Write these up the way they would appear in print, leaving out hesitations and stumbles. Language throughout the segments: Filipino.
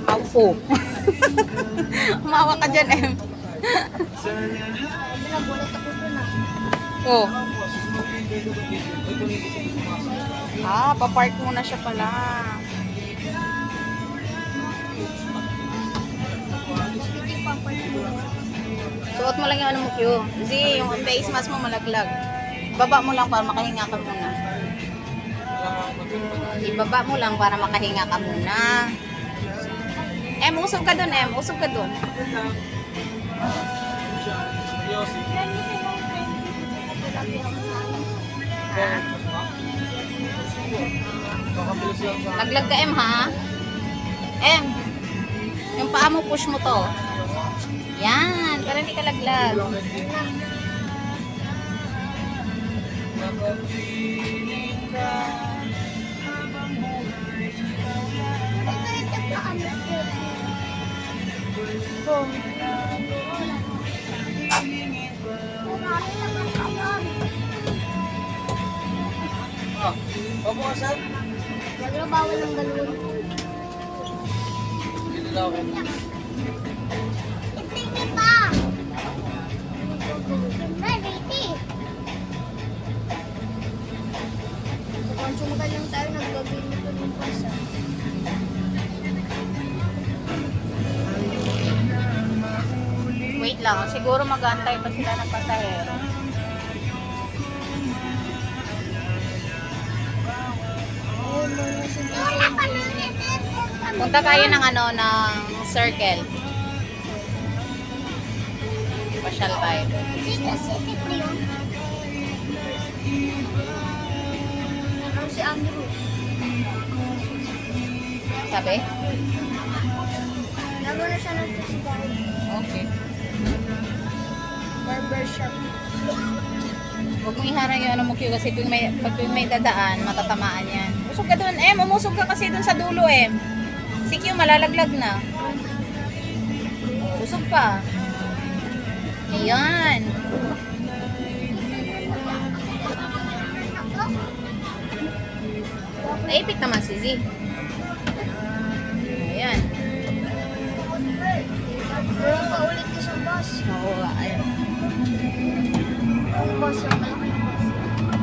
Aupo. Umawa ka dyan, Em. Oh. Ah, papark muna siya pala. Suot mo lang yung ano mo, Q. Z, yung face mask mo malaglag. Ibaba mo lang para makahinga ka muna. Ibaba mo lang para makahinga ka muna. Usog ka dun, Usog ka dun. Laglag ka, ha? Yung paa mo, push mo to. Yan, para hindi ka laglag. Opo, sir. Wala bawal ng galon. Dito daw. Tingin pa! Ready? Kung sumagal lang tayo, nagbabili nito ng pasa. Wait lang, siguro mag-aantay pa sila ng pasahero. Wala pa na. Punta tayo ng ng circle. Pasyal tayo. City pa yun. Si Andrew. Sabi? Laro na siya ng festival. Okay. Barbershop. Huwag mong iharang yung mo, Q, kasi pag may dadaan, matatamaan yan. Usog ka dun, umusog ka kasi dun sa dulo, Si Q, malalaglag na. Usog pa. Ayan. Naipit naman si Z. Ayan. Meron pa ulit isang bus. Oo, ayan. Ang bus yung malaking bus.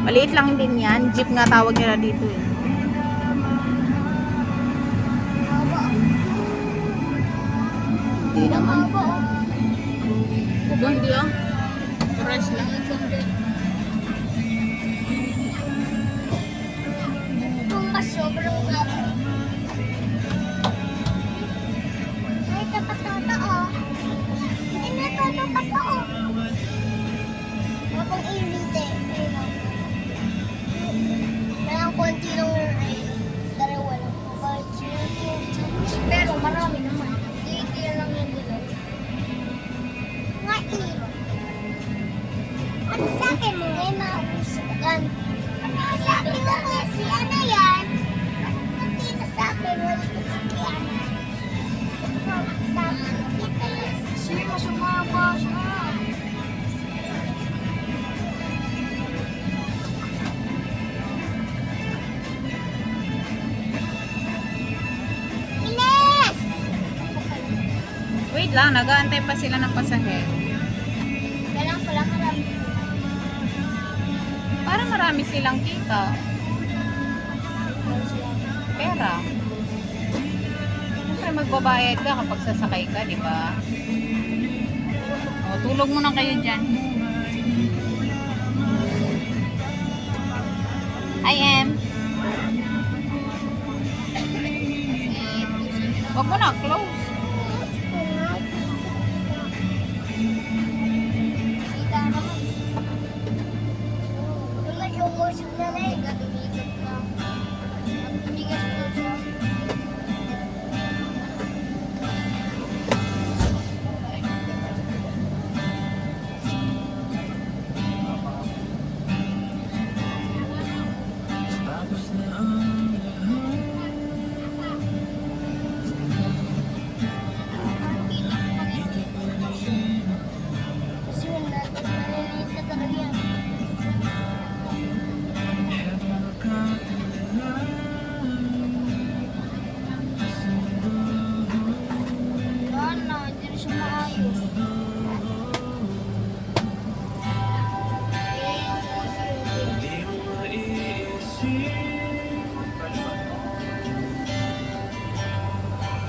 Maliit lang din yan. Jeep nga tawag nila dito eh. Haba. Hindi naman. Haba. Hindi ah. Fresh lang. Itong bus sobrang haba. Ay, tapat-tata Hindi na tapat-tata Habang init Kailangan konti lang dalawa lang. Pero marami naman. Hindi lang yung dilaw. Nga ano sa akin mo? May mausugan. Ano sa akin mo? Si ano yan? Kunti na sa akin. Wala ko si ano. Sa akin. Kita yung siya sumaba siya. Wait lang, nag-aantay pa sila ng pasahero. Kailangan pala marami. Para marami silang kita. Pera. Siyempre magbabayad ka kapag sasakay ka, di ba? O, tulog muna kayo dyan. I am. Wag mo na, close.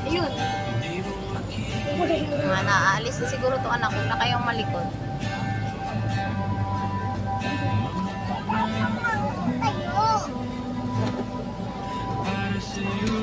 Ayun. Naaalis na siguro to anak ko na kayong malikot. Tayo.